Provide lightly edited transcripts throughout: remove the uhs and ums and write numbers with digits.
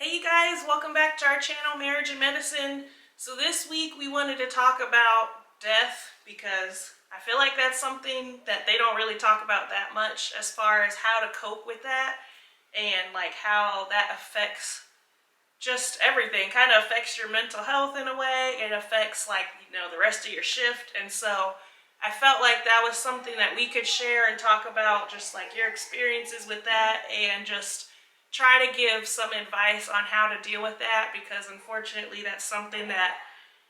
Hey you guys, welcome back to our channel, Marriage and Medicine. So this week we wanted to talk about death because I feel like that's something that they don't really talk about that much as far as how to cope with that and like how that affects just everything. Kind of affects your mental health in a way. It affects the rest of your shift. And so I felt like that was something that we could share and talk about, just like your experiences with that, and just try to give some advice on how to deal with that, because unfortunately that's something that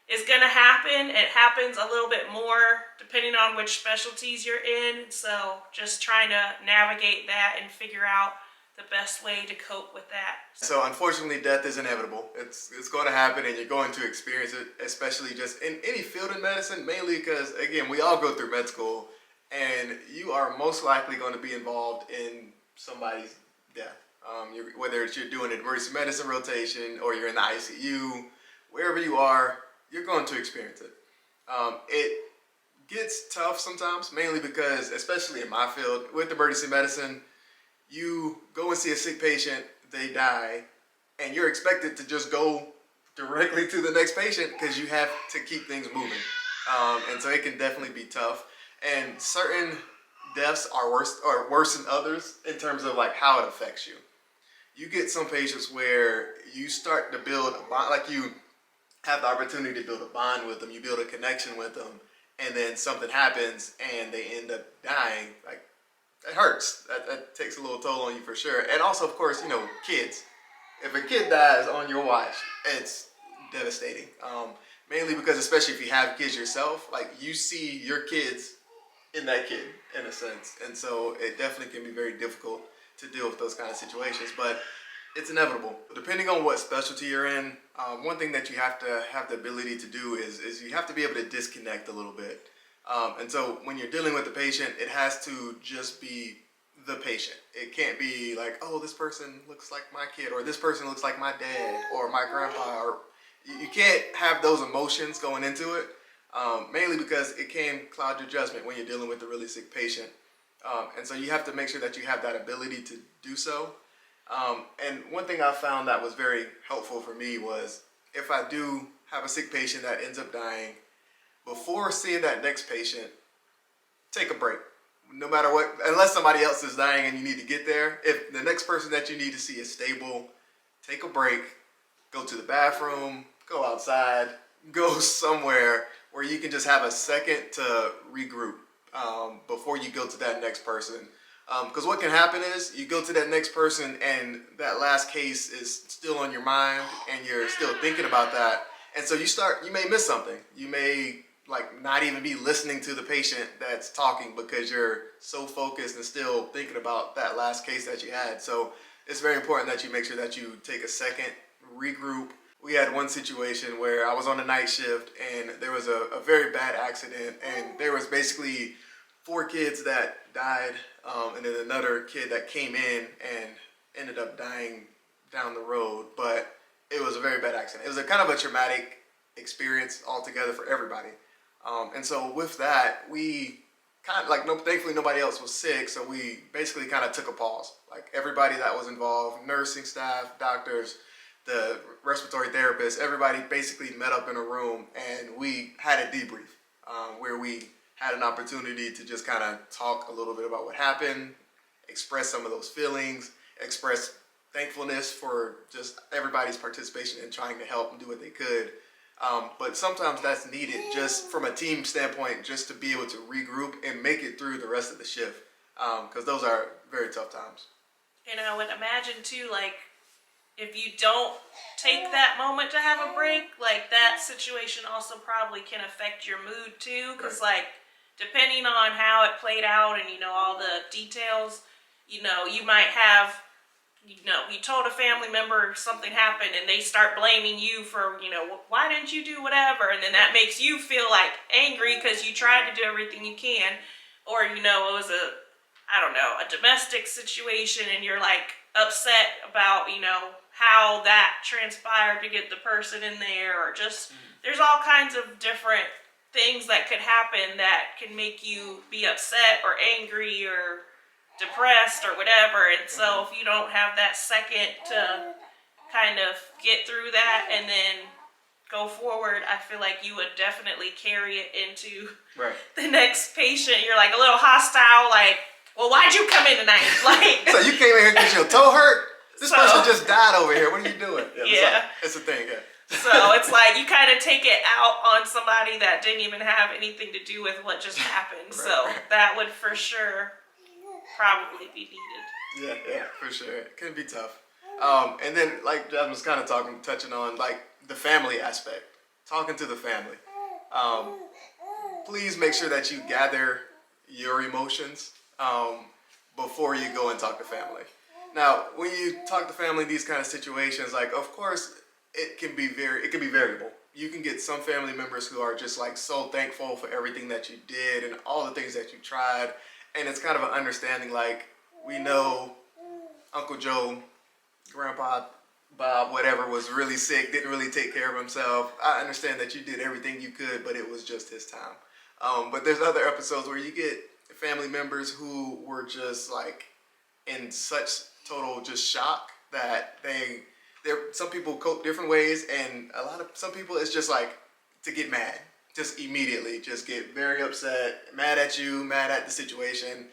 is going to happen. It happens a little bit more depending on which specialties you're in. So just trying to navigate that and figure out the best way to cope with that. So unfortunately, death is inevitable. It's going to happen, and you're going to experience it, especially just in any field in medicine, mainly because, again, we all go through med school, and you are most likely going to be involved in somebody's death. Whether you're doing an emergency medicine rotation or you're in the ICU, wherever you are, you're going to experience it. It gets tough sometimes, mainly because, especially in my field, with emergency medicine, you go and see a sick patient, they die, and you're expected to just go directly to the next patient because you have to keep things moving. And so it can definitely be tough. And certain deaths are worse than others in terms of like how it affects you. You get some patients where you start to build a bond, like you have the opportunity to build a bond with them, you build a connection with them, and then something happens and they end up dying. Like, it hurts. That takes a little toll on you for sure. And also, of course, kids. If a kid dies on your watch, it's devastating. Mainly because, especially if you have kids yourself, like you see your kids in that kid, in a sense. And so it definitely can be very difficult to deal with those kind of situations. But it's inevitable. Depending on what specialty you're in, one thing that you have to have the ability to do is you have to be able to disconnect a little bit. And so when you're dealing with the patient, it has to just be the patient. It can't be like, oh, this person looks like my kid, or this person looks like my dad or my grandpa. Or you can't have those emotions going into it, mainly because it can cloud your judgment when you're dealing with a really sick patient. And so you have to make sure that you have that ability to do so. And one thing I found that was very helpful for me was, if I do have a sick patient that ends up dying, before seeing that next patient, take a break. No matter what, unless somebody else is dying and you need to get there, if the next person that you need to see is stable, take a break, go to the bathroom, go outside, go somewhere where you can just have a second to regroup before you go to that next person. Because what can happen is you go to that next person and that last case is still on your mind and you're still thinking about that. And so you may miss something. You may not even be listening to the patient that's talking because you're so focused and still thinking about that last case that you had. So it's very important that you make sure that you take a second, regroup. We had one situation where I was on a night shift and there was a very bad accident, and there was basically 4 kids that died, and then another kid that came in and ended up dying down the road. But it was a very bad accident. It was a kind of a traumatic experience altogether for everybody. And so with that, we kind of thankfully nobody else was sick, so we basically kind of took a pause. Like, everybody that was involved, nursing staff, doctors, the respiratory therapists, everybody basically met up in a room and we had a debrief where we had an opportunity to just kind of talk a little bit about what happened, express some of those feelings, express thankfulness for just everybody's participation in trying to help and do what they could. But sometimes that's needed just from a team standpoint, just to be able to regroup and make it through the rest of the shift, because those are very tough times. And I would imagine too, if you don't take that moment to have a break, that situation also probably can affect your mood too, because depending on how it played out and all the details, you might have, you told a family member something happened and they start blaming you for, why didn't you do whatever? And then that makes you feel angry because you tried to do everything you can. Or, it was a domestic situation and you're upset about, how that transpired to get the person in there, or just, there's all kinds of different things that could happen that can make you be upset or angry or depressed or whatever. And so if you don't have that second to kind of get through that and then go forward, I feel like you would definitely carry it into the next patient. You're like a little hostile, like, well, why'd you come in tonight? Like, so you came in here because your toe hurt? This person just died over here. What are you doing? Yeah. It's a thing, yeah. So it's like you kind of take it out on somebody that didn't even have anything to do with what just happened. That would for sure probably be needed. Yeah, for sure. It can be tough. And then, like Jasmine was kind of touching on, like, the family aspect. Talking to the family. Please make sure that you gather your emotions before you go and talk to family. Now, when you talk to family in these kind of situations, like, of course, it can be variable. You can get some family members who are just like so thankful for everything that you did and all the things that you tried. And it's kind of an understanding, like, we know Uncle Joe, Grandpa Bob, whatever, was really sick, didn't really take care of himself. I understand that you did everything you could, but it was just his time. But there's other episodes where you get family members who were just like in such total just shock that some people cope different ways, and some people it's just like to get mad, just immediately, just get very upset, mad at you, mad at the situation,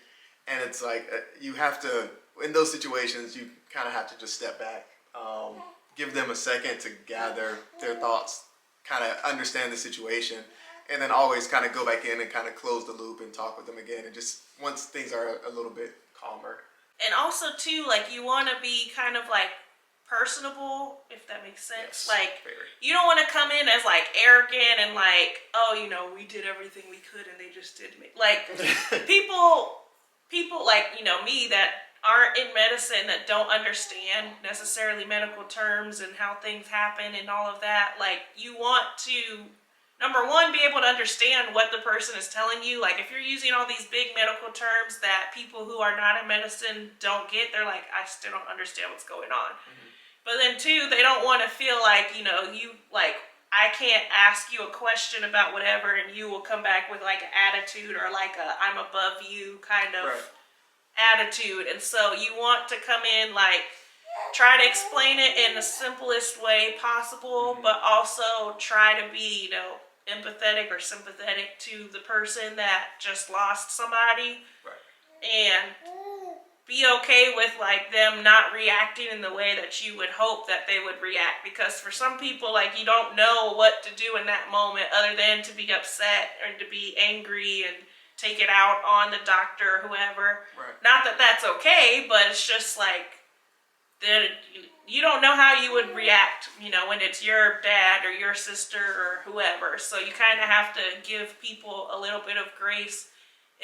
and it's like you have to, in those situations, you kind of have to just step back, give them a second to gather their thoughts, kind of understand the situation, and then always kind of go back in and kind of close the loop and talk with them again, and just once things are a little bit calmer. And also too, like, you want to be kind of like personable, if that makes sense. Yes, like, very. You don't want to come in as like arrogant and like, oh, you know, we did everything we could and they just did me. Like, people like, you know, me that aren't in medicine, that don't understand necessarily medical terms and how things happen and all of that. Like, you want to, number one, be able to understand what the person is telling you. Like, if you're using all these big medical terms that people who are not in medicine don't get, they're like, I still don't understand what's going on. Mm-hmm. But then two, they don't want to feel like, you know, you, like, I can't ask you a question about whatever and you will come back with like an attitude or like a I'm above you kind of attitude. And so you want to come in like, try to explain it in the simplest way possible, but also try to be, you know, empathetic or sympathetic to the person that just lost somebody, and be okay with like them not reacting in the way that you would hope that they would react, because for some people, like, you don't know what to do in that moment other than to be upset and to be angry and take it out on the doctor or whoever. Not that that's okay, but it's just like you don't know how you would react, you know, when it's your dad or your sister or whoever. So you kind of have to give people a little bit of grace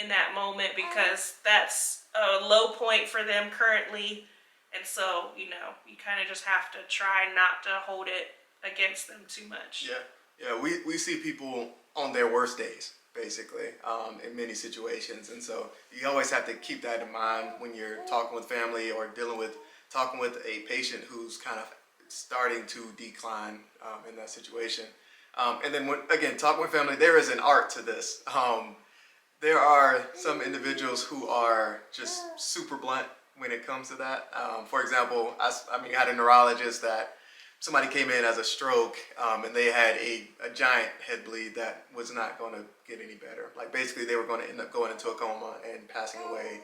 in that moment, because that's a low point for them currently. And so, you know, you kind of just have to try not to hold it against them too much. Yeah, we see people on their worst days, basically, in many situations. And so you always have to keep that in mind when you're talking with family or talking with a patient who's kind of starting to decline in that situation. And then, talking with family, there is an art to this. There are some individuals who are just super blunt when it comes to that. For example, I had a neurologist that somebody came in as a stroke, and they had a giant head bleed that was not going to get any better. Like, basically, they were going to end up going into a coma and passing away.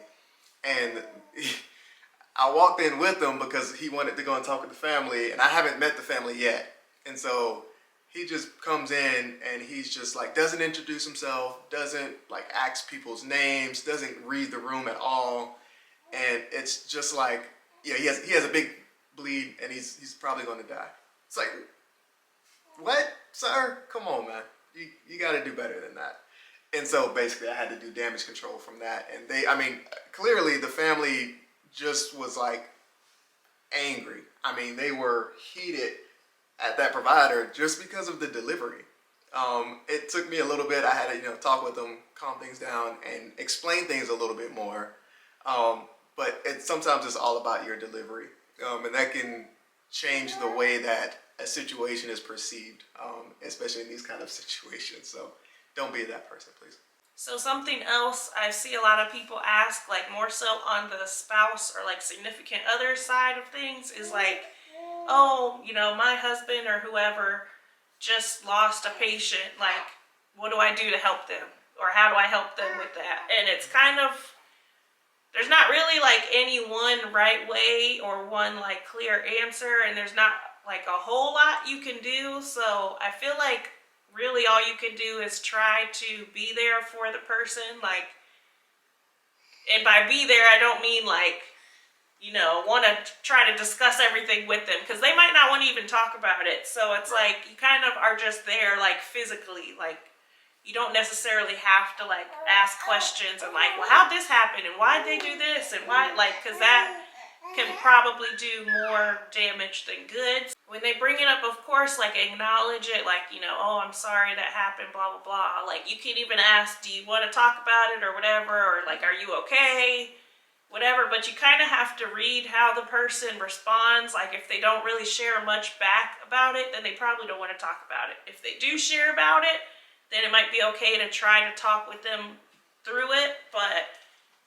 And I walked in with him because he wanted to go and talk with the family, and I haven't met the family yet. And so he just comes in and he's just like, doesn't introduce himself, doesn't like ask people's names, doesn't read the room at all. And it's just like, yeah, he has a big bleed and he's probably going to die. It's like, what, sir? Come on, man. You got to do better than that. And so basically I had to do damage control from that. And clearly the family just was like angry. I mean, they were heated at that provider just because of the delivery. It took me a little bit. I had to, talk with them, calm things down, and explain things a little bit more. But sometimes it's all about your delivery, and that can change the way that a situation is perceived, especially in these kind of situations. So don't be that person, please. So something else I see a lot of people ask, like more so on the spouse or like significant other side of things, is like, oh, my husband or whoever just lost a patient, like, what do I do to help them? Or how do I help them with that? And it's kind of, there's not really like any one right way or one like clear answer, and there's not like a whole lot you can do. So I feel like really all you can do is try to be there for the person, like, and by be there I don't mean like, want to try to discuss everything with them, because they might not want to even talk about it. So it's like you kind of are just there, like physically, like you don't necessarily have to like ask questions and like, well, how'd this happen and why'd they do this and why, like, because that can probably do more damage than good. When they bring it up, of course, like acknowledge it, like, oh, I'm sorry that happened, blah, blah, blah. Like you can even ask, do you want to talk about it or whatever, or like, are you okay? Whatever, but you kind of have to read how the person responds. Like if they don't really share much back about it, then they probably don't want to talk about it. If they do share about it, then it might be okay to try to talk with them through it, but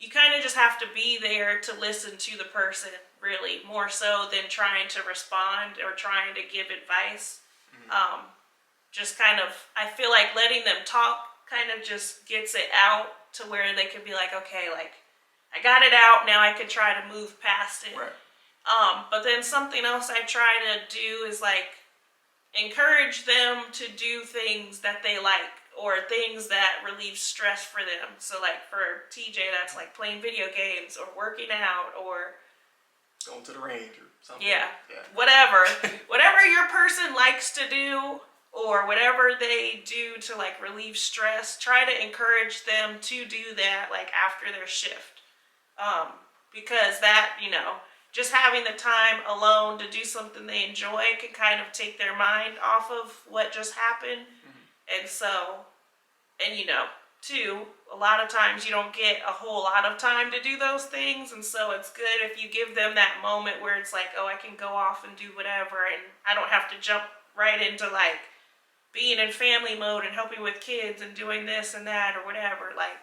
you kind of just have to be there to listen to the person, really, more so than trying to respond or trying to give advice. Just kind of, I feel like letting them talk kind of just gets it out to where they can be like, okay, like, I got it out, now I can try to move past it. Right. But then something else I try to do is like encourage them to do things that they like, or things that relieve stress for them. So like for TJ, that's like playing video games or working out or going to the range or something. Yeah. Whatever your person likes to do, or whatever they do to like relieve stress, try to encourage them to do that like after their shift. Because that, just having the time alone to do something they enjoy can kind of take their mind off of what just happened. And so, and too, a lot of times you don't get a whole lot of time to do those things, and so it's good if you give them that moment where it's like, oh, I can go off and do whatever, and I don't have to jump right into like being in family mode and helping with kids and doing this and that or whatever. Like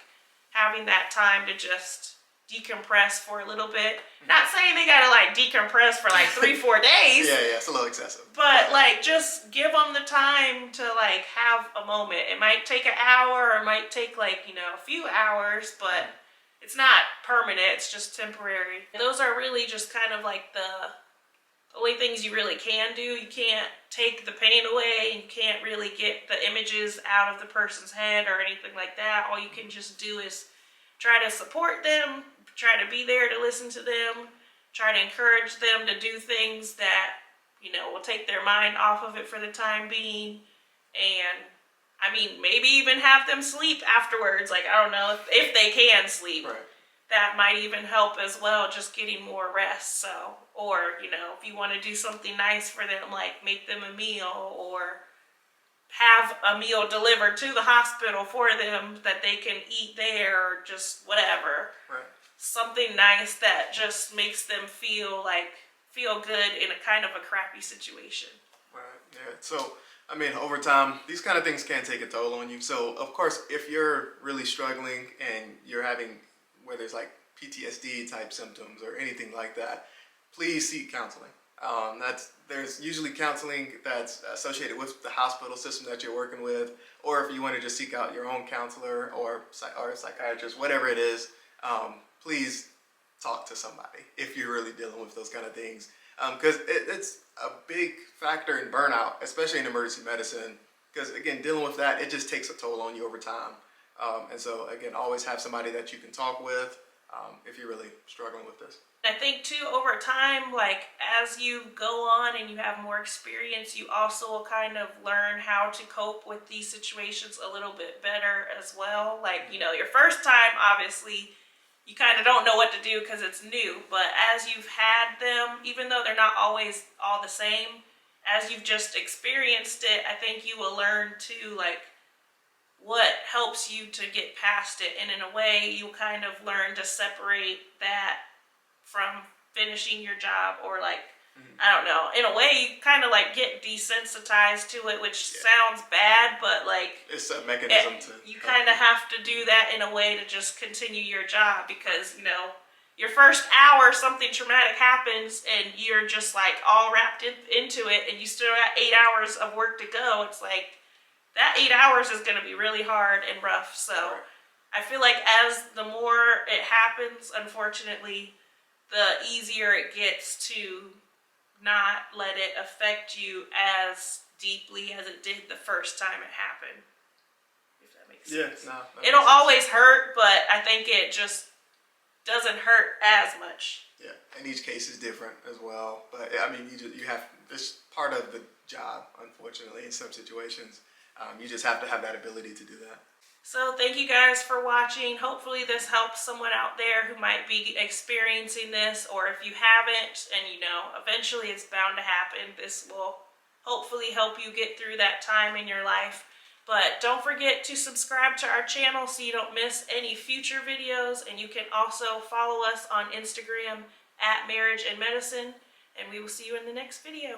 having that time to just decompress for a little bit. Not saying they gotta like decompress for like 3-4 days. Yeah, it's a little excessive. But like just give them the time to like have a moment. It might take an hour, or it might take like, a few hours, but it's not permanent, it's just temporary. Those are really just kind of like the only things you really can do. You can't take the pain away, and you can't really get the images out of the person's head or anything like that. All you can just do is try to support them, try to be there to listen to them, try to encourage them to do things that, will take their mind off of it for the time being. And I mean, maybe even have them sleep afterwards. Like, I don't know if they can sleep. Right. That might even help as well, just getting more rest. So, or, if you want to do something nice for them, like make them a meal, or have a meal delivered to the hospital for them that they can eat there, or just whatever. Right. Something nice that just makes them feel good in a kind of a crappy situation. Right. Yeah. So, I mean, over time, these kind of things can take a toll on you. So, of course, if you're really struggling and you're having, whether it's like PTSD type symptoms or anything like that, please seek counseling. There's usually counseling that's associated with the hospital system that you're working with, or if you want to just seek out your own counselor or a psychiatrist, whatever it is, please talk to somebody if you're really dealing with those kind of things, because it's a big factor in burnout, especially in emergency medicine, because again, dealing with that, it just takes a toll on you over time. And so again, always have somebody that you can talk with if you're really struggling with this. I think too, over time, like as you go on and you have more experience, you also will kind of learn how to cope with these situations a little bit better as well. Like, your first time, obviously, you kind of don't know what to do because it's new, but as you've had them, even though they're not always all the same, as you've just experienced it, I think you will learn to like what helps you to get past it. And in a way, you kind of learn to separate that from finishing your job, or like, I don't know, in a way you kind of like get desensitized to it, which sounds bad, but like it's a mechanism you kind of have to do that in a way to just continue your job, because your first hour something traumatic happens and you're just like all wrapped into it, and you still got 8 hours of work to go. It's like that 8 hours is going to be really hard and rough. So I feel like as the more it happens, unfortunately, the easier it gets to not let it affect you as deeply as it did the first time it happened. If that makes sense. No, It'll always hurt, but I think it just doesn't hurt as much. Yeah, and each case is different as well. But I mean, you have, it's part of the job, unfortunately, in some situations. You just have to have that ability to do that. So thank you guys for watching. Hopefully this helps someone out there who might be experiencing this, or if you haven't, and you know, eventually it's bound to happen. This will hopefully help you get through that time in your life. But don't forget to subscribe to our channel so you don't miss any future videos, and you can also follow us on Instagram at Marriage and Medicine, and we will see you in the next video.